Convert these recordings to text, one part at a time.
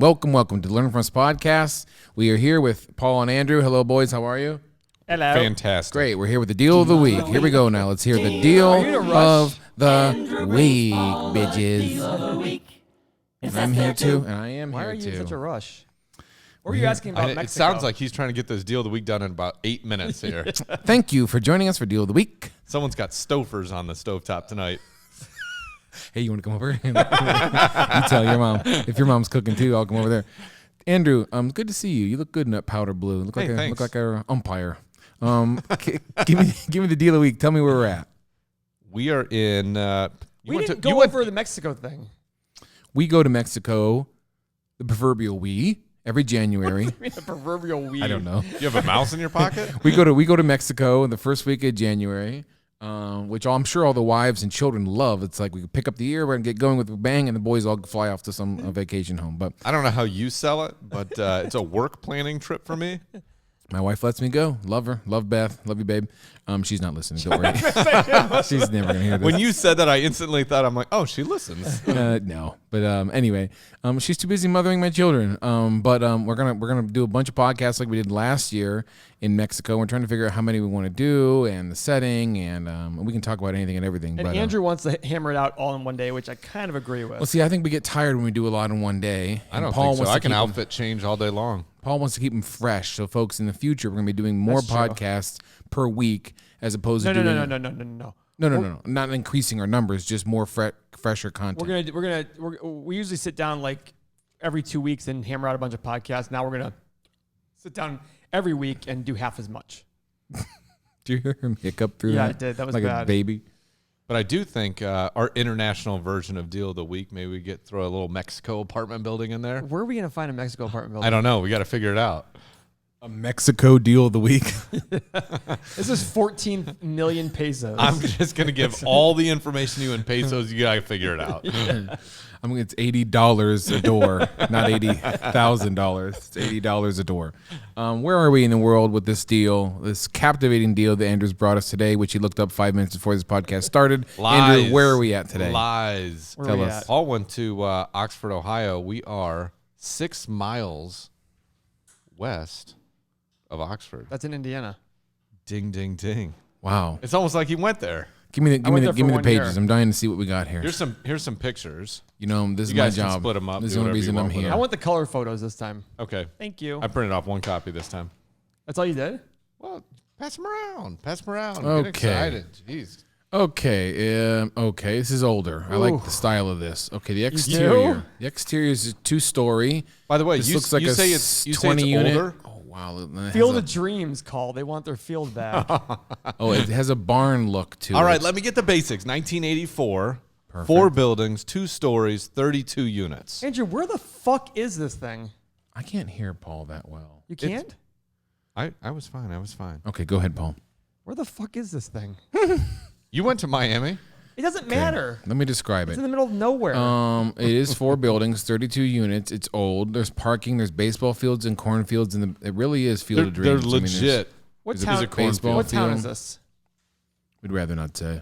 and welcome to Learn From Us Podcast. We are here with Paul and Andrew. Hello, boys. How are you? Hello. Fantastic. Great. We're here with the deal of the week. Here we go now. Let's hear the deal of the week, bitches. I'm here too, and I am Why here are you too. in such a rush? What were you asking about Mexico? It sounds like he's trying to get this deal of the week done in about 8 minutes here. Thank you for joining us for Deal of the Week. Someone's got stofers on the stovetop tonight. Hey, you want to come over? You tell your mom. If your mom's cooking too, I'll come over there. Andrew, good to see you. You look good in that powder blue. Look like a umpire. Give me the deal of the week. Tell me where we're at. We are in. We didn't go over the Mexico thing. We go to Mexico, the proverbial every January. The proverbial weed. I don't know. You have a mouse in your pocket? We go to Mexico in the first week of January, which I'm sure all the wives and children love. It's like we pick up the year, we're gonna get going with a bang, and the boys all fly off to some vacation home. But I don't know how you sell it, but it's a work planning trip for me. my wife lets me go. Love her. Love Beth. Love you, babe. She's not listening. Don't worry. She's never gonna hear this. When you said that, I instantly thought, I'm like, oh, she listens. No, but anyway, she's too busy mothering my children. But we're gonna do a bunch of podcasts like we did last year in Mexico. We're trying to figure out how many we want to do and the setting, and we can talk about anything and everything. And Andrew wants to hammer it out all in one day, which I kind of agree with. Well, see, I think we get tired when we do a lot in one day. I don't Paul think so. wants to I can keep outfit change all day long. Paul wants to keep them fresh. So, folks, in the future, we're gonna be doing more podcasts per week as opposed to doing No. No, not increasing our numbers, just more fresher content. We usually sit down like every 2 weeks and hammer out a bunch of podcasts. Now we're gonna sit down every week and do half as much. Do you hear him hiccup through that? Yeah, I did. That was like bad. A baby. But I do think our international version of Deal of the Week, maybe we throw a little Mexico apartment building in there. Where are we gonna find a Mexico apartment building? I don't know. We got to figure it out. A Mexico deal of the week. This is 14 million pesos. I'm just going to give all the information to you in pesos. You got to figure it out. It's $80 a door, not $80,000. It's $80 a door. Where are we in the world with this deal, this captivating deal that Andrew's brought us today, which he looked up 5 minutes before this podcast started? Lies. Andrew, where are we at today? Lies. Tell us. Paul went to Oxford, Ohio. We are 6 miles west of Oxford. That's in Indiana. Ding, ding, ding. Wow. It's almost like he went there. Give me the one pages. year. I'm dying to see what we got here. Here's some pictures. This is You my guys can job. split 'em up, This is do the only whatever you reason I'm want with here. I want the color photos this time. Okay. Thank you. I printed off one copy this time. That's all you did? Well, pass them around. Pass them around. Okay. Get excited. Jeez. Okay. This is older. I like the style of this. Okay, the exterior. do? The exterior is a 2-story. By the way, This you looks like you a say it's 20 unit. older. Oh wow! It Field has of Dreams call. They want their field back. it has a barn look to it. All right, let me get the basics. 1984. Perfect. 4 buildings, 2 stories, 32 units. Andrew, where the fuck is this thing? I can't hear Paul that well. You can't? I was fine. I was fine. Okay, go ahead, Paul. Where the fuck is this thing? You went to Miami. It doesn't matter. Let me describe It's it. in the middle of nowhere. It is 4 buildings, 32 units. It's old. There's parking. There's baseball fields and cornfields, and it really is Field of They're Dreams. I mean, legit. What is it- town? is it baseball What town field? is this? we'd rather not say.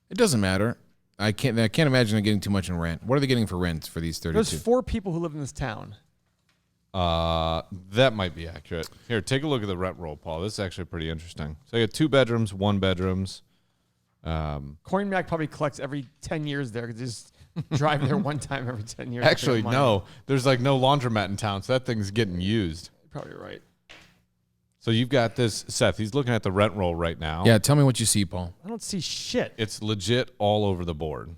It doesn't matter. I can't imagine they're getting too much in rent. What are they getting for rents for these 32? There's 4 people who live in this town. That might be accurate. Here, take a look at the rent roll, Paul. This is actually pretty interesting. So you got 2 bedrooms, 1 bedrooms. Coinmac probably collects every 10 years there. Just drive there one time every 10 years. Actually, no. There's like no laundromat in town, so that thing's getting used. You're probably right. So you've got this, Seth. He's looking at the rent roll right now. Yeah, tell me what you see, Paul. I don't see shit. It's legit all over the board.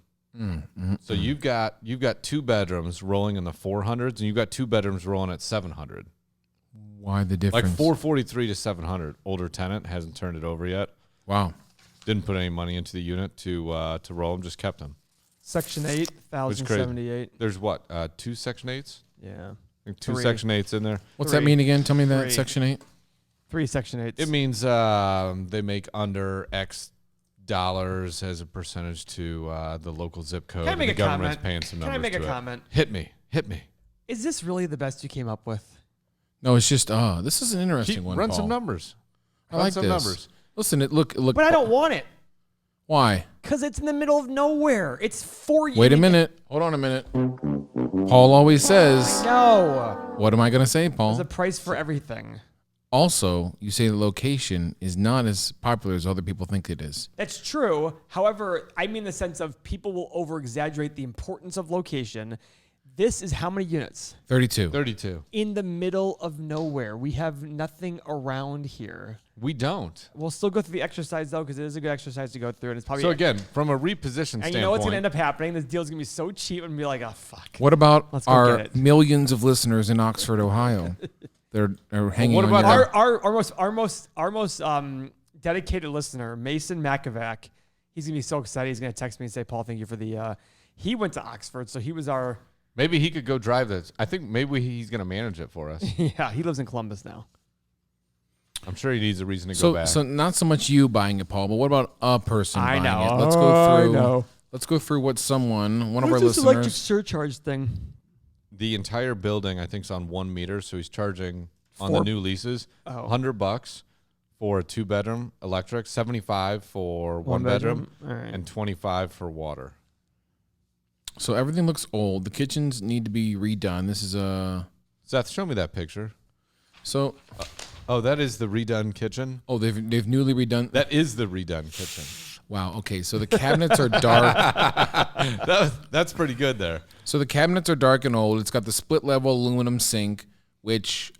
So you've got 2 bedrooms rolling in the 400s, and you've got 2 bedrooms rolling at 700. Why the difference? Like 443 to 700. Older tenant hasn't turned it over yet. Wow. Didn't put any money into the unit to roll them. Just kept them. Section 8, 1,078. There's what? 2 Section 8s. Yeah. 2 3. Section 8s in there. What's 3. that mean again? Tell me that. 3. Section 8. 3 Section 8s. It means they make under X dollars as a percentage to the local zip code. Can I make and the a government's comment? paying some Can I numbers make a to it. comment? Hit me. Is this really the best you came up with? No, it's just this is an interesting one. Run Paul. some numbers. I like some this. numbers. Listen, look. But I don't want it. Why? Because it's in the middle of nowhere. It's 4 years. Wait a minute. Hold on a minute. Paul always says. No. What am I going to say, Paul? There's a price for everything. Also, you say the location is not as popular as other people think it is. That's true. However, I mean the sense of people will over-exaggerate the importance of location. This is how many units? 32. 32. In the middle of nowhere. We have nothing around here. We don't. We'll still go through the exercise, though, because it is a good exercise to go through. And it's probably So again, from a reposition standpoint. And you know what's going to end up happening? This deal's going to be so cheap and be like, oh, fuck. What about Let's go our get it. millions of listeners in Oxford, Ohio? They're hanging what on about your Our most dedicated listener, Mason Makovac, he's going to be so excited. He's going to text me and say, Paul, thank you for the he went to Oxford, so he was our... Maybe he could go drive this. I think maybe he's going to manage it for us. Yeah, he lives in Columbus now. I'm sure he needs a reason to go back. So not so much you buying it, Paul, but what about a person buying know. it? Let's go through. I know. Let's go through what one of our What's this listeners. electric surcharge thing? The entire building, I think, is on 1 meter, so he's charging on the new leases $100 for a 2-bedroom electric, $75 for one bedroom, right. and $25 for water. So everything looks old. The kitchens need to be redone. This is a. Seth, show me that picture. So. Oh, that is the redone kitchen? Oh, they've newly redone. That is the redone kitchen. Wow. Okay. So the cabinets are dark. That's pretty good there. So the cabinets are dark and old. It's got the split level aluminum sink, which.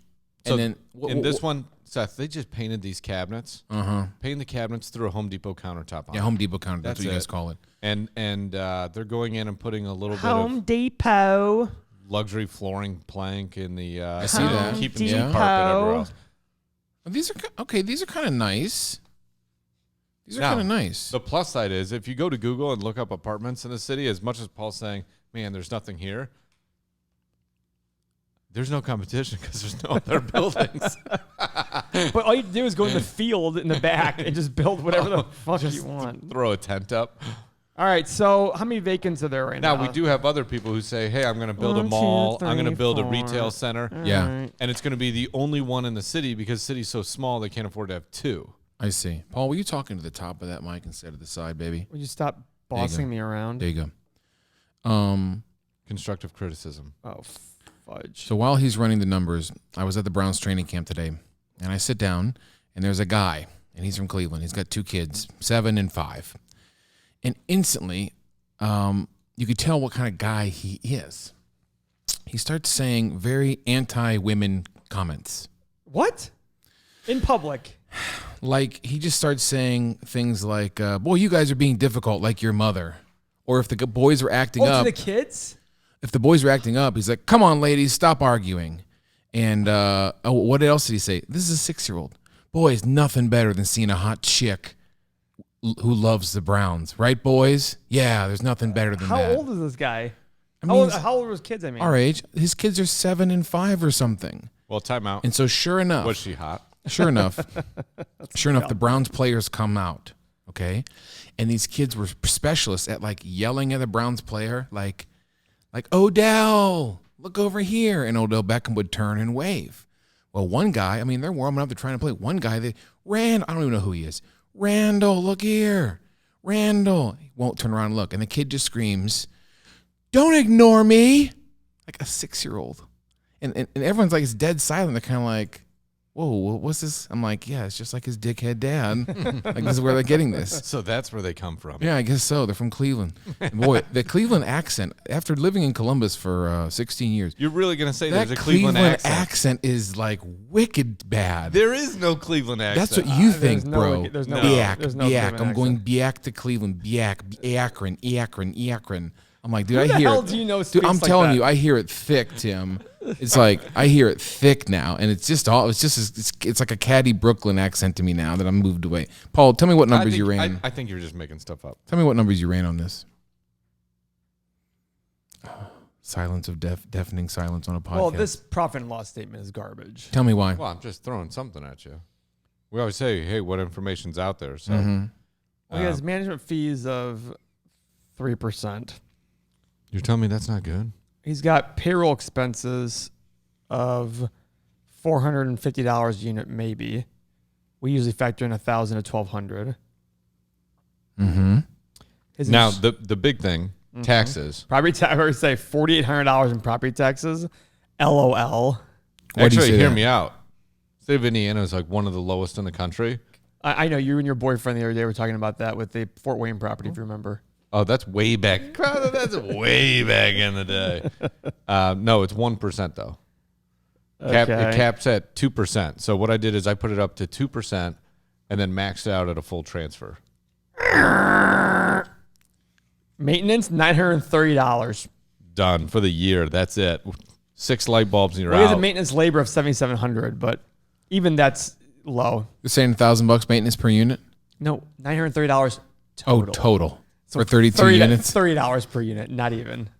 So and then in this one, Seth, they just painted these cabinets. Painted the cabinets through a Home Depot countertop on. Yeah, Home Depot countertop. That's what you guys call it. And they're going in and putting a little Home bit of Depot. luxury flooring plank in the. I see that. Keeping Depot. the carpet everywhere else. These are okay. These are kind of nice. These are Now, kind of nice. The plus side is if you go to Google and look up apartments in the city, as much as Paul's saying, man, there's nothing here. There's no competition because there's no other buildings. But all you do is go in the field in the back and just build whatever the fuck you want. Throw a tent up. All right, so how many vacants are there right now? Now, we do have other people who say, hey, I'm going to build a mall. I'm going to build a retail center. Yeah. And it's going to be the only one in the city because the city's so small they can't afford to have two. I see. Paul, were you talking to the top of that mic instead of the side, baby? Would you stop bossing me around? There you go. Constructive criticism. Oh, fudge. So while he's running the numbers, I was at the Browns training camp today, and I sit down, and there's a guy, and he's from Cleveland. He's got 2 kids, 7 and 5. And instantly, you could tell what kind of guy he is. He starts saying very anti-women comments. What? In public? Like, he just starts saying things like, boy, you guys are being difficult like your mother. Or if the boys were acting up. To the kids? If the boys were acting up, he's like, come on, ladies, stop arguing. And what else did he say? This is a 6-year-old. Boys, nothing better than seeing a hot chick who loves the Browns. Right, boys? Yeah, there's nothing better than that. How old is this guy? I mean, how old were his kids, I mean? Our age. His kids are 7 and 5 or something. Well, time out. And so sure enough. Was she hot? Sure enough, the Browns players come out, okay? And these kids were specialists at, like, yelling at the Browns player, like Odell, look over here. And Odell Beckham would turn and wave. Well, one guy, I mean, they're warming up, they're trying to play. One guy, I don't even know who he is. Randall, look here. Randall. He won't turn around and look. And the kid just screams, don't ignore me. Like a 6-year-old. And everyone's like, it's dead silent. They're kind of like, whoa, what's this? I'm like, yeah, it's just like his dickhead dad. Like, this is where they're getting this. So that's where they come from. Yeah, I guess so. They're from Cleveland. Boy, the Cleveland accent, after living in Columbus for 16 years. You're really going to say that there's a Cleveland accent is like wicked bad. There is no Cleveland accent. That's what you think, no, bro. there's no Biak. I'm going Biak to Cleveland. Biak. Akron. I'm like, dude, Who I the hear hell it. do you know Dude, I'm speaks like telling that? you, I hear it thick, Tim. It's like I hear it thick now, and it's like a catty Brooklyn accent to me now that I'm moved away. Paul, tell me what numbers you ran. I think you're just making stuff up. Tell me what numbers you ran on this. Silence of deafening silence on a podcast. Well, this profit and loss statement is garbage. Tell me why. Well, I'm just throwing something at you. We always say, hey, what information's out there? So Well, he has management fees of 3%. You're telling me that's not good? He's got payroll expenses of $450 a unit, maybe. We usually factor in $1,000 to $1,200. Now the big thing, taxes. Property tax. I would say $4,800 in property taxes. LOL. Actually, hear me out. State of Indiana is like one of the lowest in the country. I know you and your boyfriend the other day were talking about that with the Fort Wayne property, if you remember. Oh, that's way back. That's way back in the day. No, it's 1% though. It caps at 2%. So what I did is I put it up to 2% and then maxed it out at a full transfer. Maintenance, $930. Done for the year. That's it. 6 light bulbs and you're out. We have a maintenance labor of $7,700, but even that's low. You're saying $1,000 maintenance per unit? No, $930 total. Oh, total. So for 32 units? $30 per unit, not even.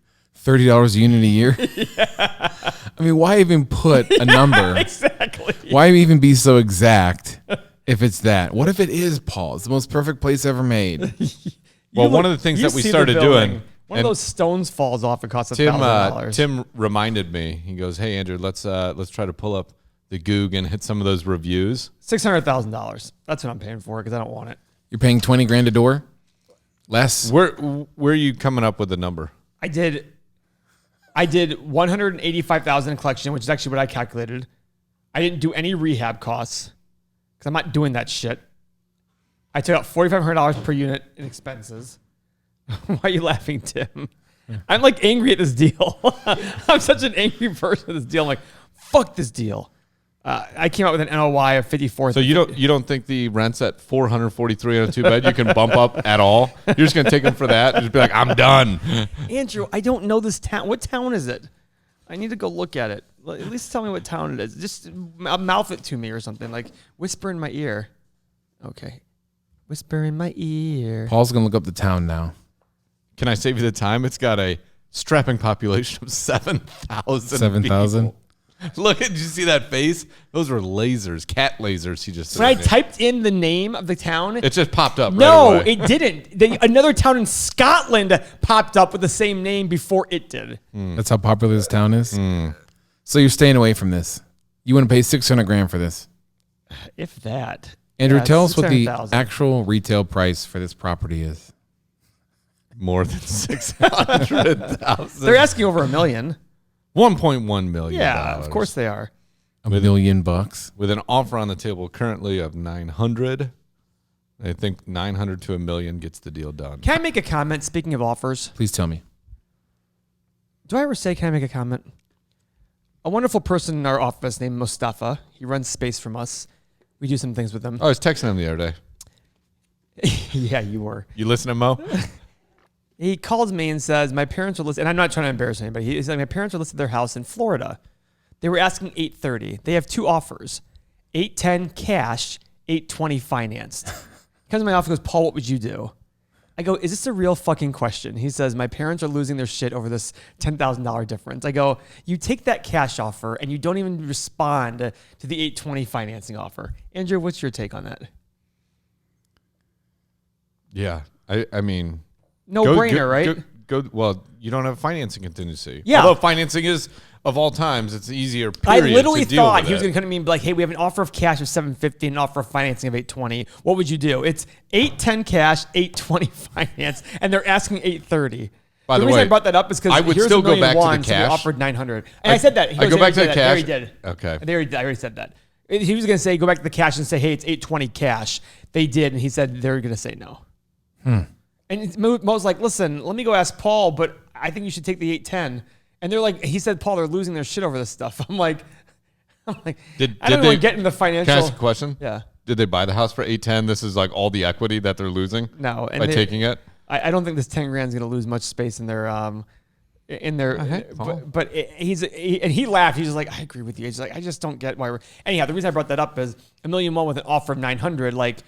$30 a unit a year? Yeah. I mean, why even put a number? Exactly. Why even be so exact if it's that? What if it is, Paul? It's the most perfect place ever made. Well, one of the things that we started doing. One of those stones falls off. It costs $1,000. Tim reminded me. He goes, "Hey Andrew, let's try to pull up the Goog and hit some of those reviews." $600,000. That's what I'm paying for because I don't want it. You're paying $20,000 a door? Less? Where are you coming up with the number? I did $185,000 in collection, which is actually what I calculated. I didn't do any rehab costs because I'm not doing that shit. I took out $4,500 per unit in expenses. Why are you laughing, Tim? I'm like angry at this deal. I'm such an angry person at this deal. I'm like, fuck this deal. I came out with an NOI of 54. So you don't think the rent's at $443 on a 2-bed you can bump up at all? You're just gonna take them for that and just be like, I'm done. Andrew, I don't know this town. What town is it? I need to go look at it. At least tell me what town it is. Just mouth it to me or something. Like whisper in my ear. Okay. Whisper in my ear. Paul's gonna look up the town now. Can I save you the time? It's got a strapping population of 7,000. 7,000? Look, did you see that face? Those were lasers, cat lasers. He just when I typed in the name of the town, it just popped up. No, right away. It didn't. Another town in Scotland popped up with the same name before it did. That's how popular this town is. So you're staying away from this. You want to pay $600,000 for this? If that. Andrew, tell us what the actual retail price for this property is. More than 600,000. They're asking over $1 million. $1.1 million. Yeah, of course they are. $1 million bucks with an offer on the table currently of 900. I think 900 to $1 million gets the deal done. Can I make a comment? Speaking of offers, please tell me. Do I ever say? Can I make a comment? A wonderful person in our office named Mustafa. He runs space from us. We do some things with him. I was texting him the other day. Yeah, you were. You listen to Mo? He calls me and says, my parents are listed, and I'm not trying to embarrass anybody. He's like, my parents are listed their house in Florida. They were asking $830. They have 2 offers, $810 cash, $820 financed. He comes to my office and goes, Paul, what would you do? I go, is this a real fucking question? He says, my parents are losing their shit over this $10,000 difference. I go, you take that cash offer and you don't even respond to the $820 financing offer. Andrew, what's your take on that? Yeah, I mean... No brainer, right? Well, you don't have financing contingency. Yeah. Although financing is, of all times, it's easier, period. I literally thought he was going to come to me and be like, hey, we have an offer of cash of $750 and an offer of financing of $820. What would you do? It's $810 cash, $820 finance, and they're asking $830. By the way, reason I brought that up is because I would still go back to the cash. So we offered $900. And I said that. I go back to the cash. There he did. Okay. I already said that. He was going to say, go back to the cash and say, hey, it's $820 cash. They did, and he said they're going to say no. And Mo's like, listen, let me go ask Paul, but I think you should take the $810. And they're like, he said, Paul, they're losing their shit over this stuff. I'm like, did I don't really get in the financial. Can I ask a question? Yeah. Did they buy the house for $810? This is like all the equity that they're losing. No, by taking it. I don't think this $10,000 is going to lose much space in their Okay, but he laughed. He's just like, I agree with you. He's like, I just don't get why we're. Anyhow, the reason I brought that up is $1 million with an offer of 900. Like,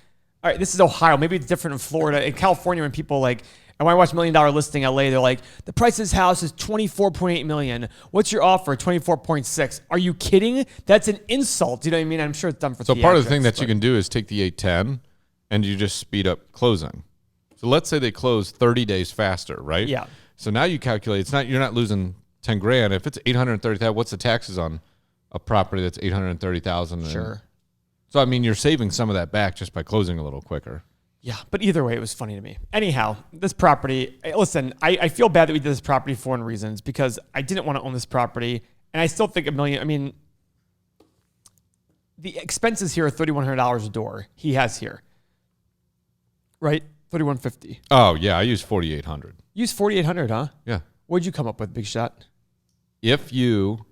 all right, this is Ohio. Maybe it's different in Florida. In California, when people like, and when I watch $1 Million Listing LA, they're like, the price of this house is $24.8 million. What's your offer? 24.6. Are you kidding? That's an insult. You know what I mean? I'm sure it's done for. So part of the thing that you can do is take the 810, and you just speed up closing. So let's say they close 30 days faster, right? Yeah. So now you calculate. You're not losing $10,000. If it's $830,000, what's the taxes on a property that's $830,000? Sure. So I mean, you're saving some of that back just by closing a little quicker. Yeah, but either way, it was funny to me. Anyhow, this property, listen, I feel bad that we did this property for one reasons, because I didn't want to own this property, and I still think the expenses here are $3,100 a door. He has here, right? $3,150. Oh yeah, I use 4,800. Use 4,800, huh? Yeah. What'd you come up with, Big Shot? If you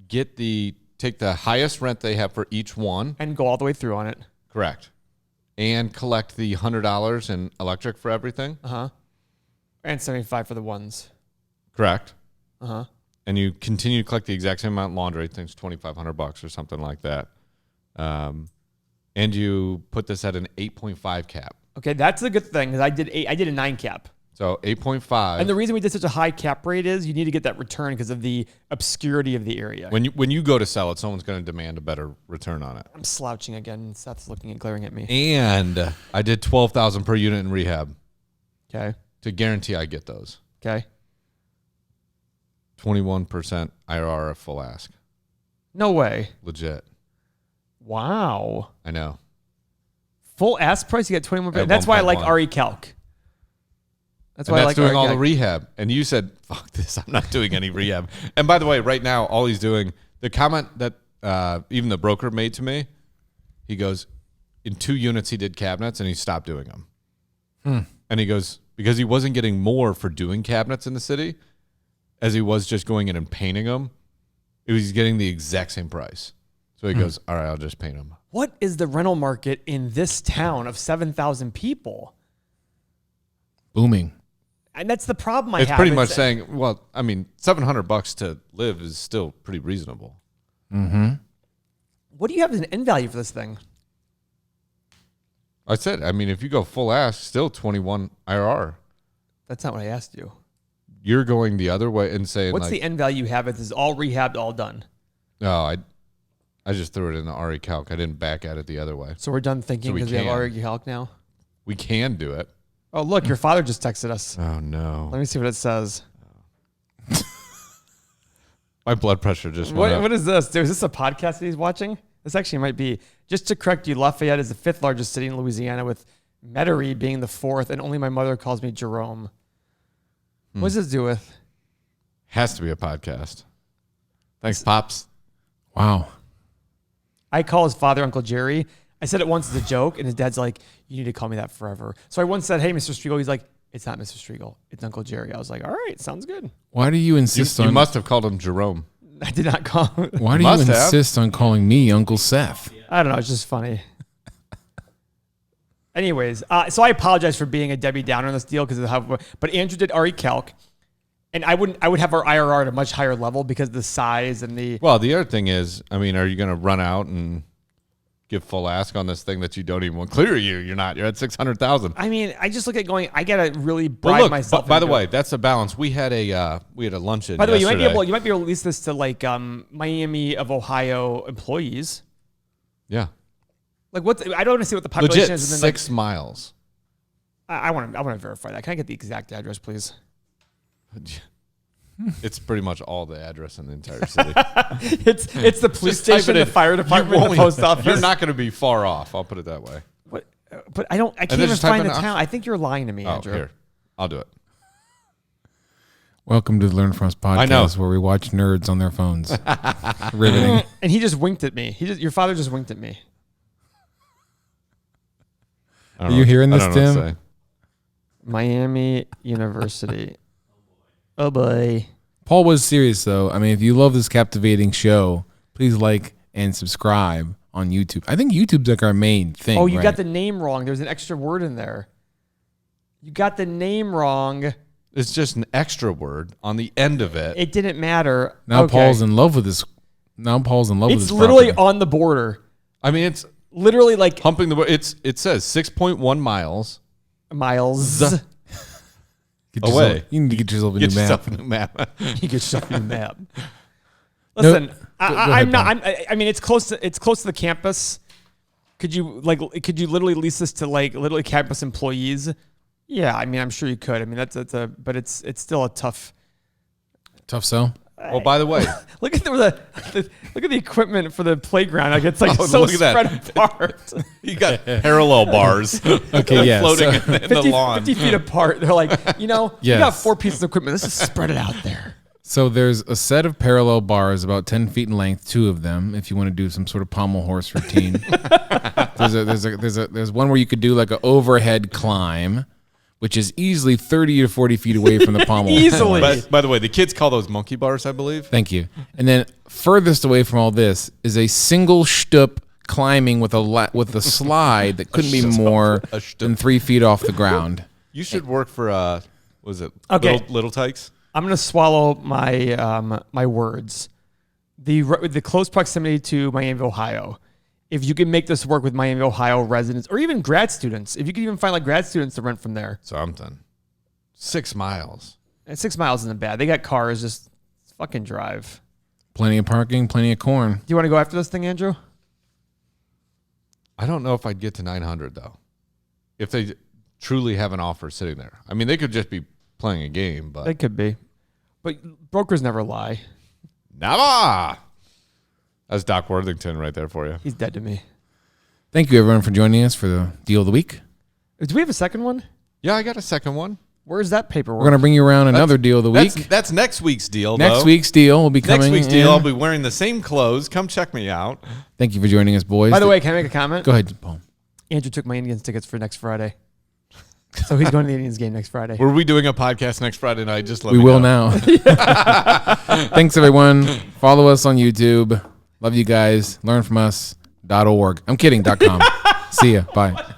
take the highest rent they have for each one And go all the way through on it. Correct. And collect the $100 in electric for everything. And $75 for the ones. Correct. And you continue to collect the exact same amount in laundry. I think it's $2,500 or something like that. And you put this at an 8.5 cap. Okay, that's a good thing, because I did a 9 cap. So 8.5. And the reason we did such a high cap rate is you need to get that return because of the obscurity of the area. When you go to sell it, someone's going to demand a better return on it. I'm slouching again. Seth's looking and glaring at me. And I did $12,000 per unit in rehab. Okay. To guarantee I get those. Okay. 21% IRR at full ask. No way. Legit. Wow. I know. Full ask price, you get 21%. That's why I like RE Calc. That's why I like doing all the rehab. And you said, fuck this, I'm not doing any rehab. And by the way, right now, all he's doing, the comment that even the broker made to me, he goes, in 2 units he did cabinets and he stopped doing them. And he goes, because he wasn't getting more for doing cabinets in the city as he was just going in and painting them, he was getting the exact same price. So he goes, all right, I'll just paint them. What is the rental market in this town of 7,000 people? Booming. And that's the problem I have. It's pretty much saying, well, I mean, $700 to live is still pretty reasonable. What do you have as an end value for this thing? I said, I mean, if you go full ask, still 21 IRR. That's not what I asked you. You're going the other way and saying, what's the end value you have if this is all rehabbed, all done? No, I just threw it in the RE Calc. I didn't back at it the other way. So we're done thinking because we have RE Calc now? We can do it. Oh, look, your father just texted us. Oh, no. Let me see what it says. My blood pressure just went up. What is this? Dude, is this a podcast that he's watching? This actually might be. Just to correct you, Lafayette is the 5th largest city in Louisiana, with Metairie being the 4th, and only my mother calls me Jerome. What does this do with? Has to be a podcast. Thanks, Pops. Wow. I call his father Uncle Jerry. I said it once as a joke, and his dad's like, you need to call me that forever. So I once said, hey, Mr. Striegel. He's like, it's not Mr. Striegel. It's Uncle Jerry. I was like, all right, sounds good. Why do you insist on... You must have called him Jerome. I did not call him. Why do you insist on calling me Uncle Seth? I don't know. It's just funny. Anyways, so I apologize for being a Debbie Downer on this deal because of how... But Andrew did RE Calc, and I would have our IRR at a much higher level because of the size and the... Well, the other thing is, I mean, are you going to run out and give full ask on this thing that you don't even want? Clearly, you're not. You're at 600,000. I mean, I just look at going. I gotta really bribe myself. By the way, that's a balance. We had a luncheon. By the way, yesterday. you might be able to release this to like Miami of Ohio employees. Yeah. Like what? I don't want to see what the population Legit, is. And then 6 miles. I want to verify that. Can I get the exact address, please? It's pretty much all the address in the entire city. it's the police station, the fire department, the post office. You're not going to be far off. I'll put it that way. But I can't even find the town. I think you're lying to me, Andrew. Here, I'll do it. Welcome to the Learn From Us podcast, where we watch nerds on their phones. Riveting. And he just winked at me. Your father just winked at me. Are you hearing this, Tim? Miami University. Oh boy. Paul was serious though. I mean, if you love this captivating show, please like and subscribe on YouTube. I think YouTube's like our main thing. Oh, you got the name wrong. There's an extra word in there. You got the name wrong. It's just an extra word on the end of it. It didn't matter. Now Paul's in love with this. Now Paul's in love with this. It's literally on the border. I mean, it's literally like humping the border. It says 6.1 miles. Miles. Away. You need to get yourself a new map. You get yourself a new map. Listen, I'm not. I mean, it's close to the campus. Could you literally lease this to like literally campus employees? Yeah, I mean, I'm sure you could. I mean, but it's still a tough sell. Well, by the way, look at look at the equipment for the playground. Like it's like so look at spread that. apart. you got parallel bars. Okay, yeah. floating So, in the lawn. 50 feet apart. They're like, you got Yes. 4 pieces of equipment. Let's just spread it out there. so there's a set of parallel bars about 10 feet in length, 2 of them, if you want to do some sort of pommel horse routine. There's one where you could do like an overhead climb, which is easily 30 to 40 feet away from the pommel. Easily. By the way, the kids call those monkey bars, I believe. Thank you. And then furthest away from all this is a single shtup climbing with a slide that couldn't be more than 3 feet off the ground. You should work for Okay. Little Tykes? I'm gonna swallow my my words. The close proximity to Miami, Ohio. If you can make this work with Miami, Ohio residents or even grad students, if you can even find like grad students to rent from there. So I'm done. 6 miles. And 6 miles isn't bad. They got cars. Just fucking drive. Plenty of parking, plenty of corn. Do you want to go after this thing, Andrew? I don't know if I'd get to 900 though. If they truly have an offer sitting there. I mean, they could just be playing a game, but They could be. But brokers never lie. Never. That's Doc Worthington right there for you. He's dead to me. Thank you, everyone, for joining us for the Deal of the Week. Do we have a second one? Yeah, I got a second one. Where's that paperwork? We're going to bring you around another Deal of the Week. That's next week's deal, Next though. week's deal will be coming Next week's deal, in. I'll be wearing the same clothes. Come check me out. Thank you for joining us, boys. By the way, can I make a comment? Go ahead, Paul. Andrew took my Indians tickets for next Friday. So he's going to the Indians game next Friday. Were we doing a podcast next Friday night? Just let We me will know. now. Thanks, everyone. Follow us on YouTube. Love you guys. Learn from us.org. I'm kidding. .com. See ya. Bye.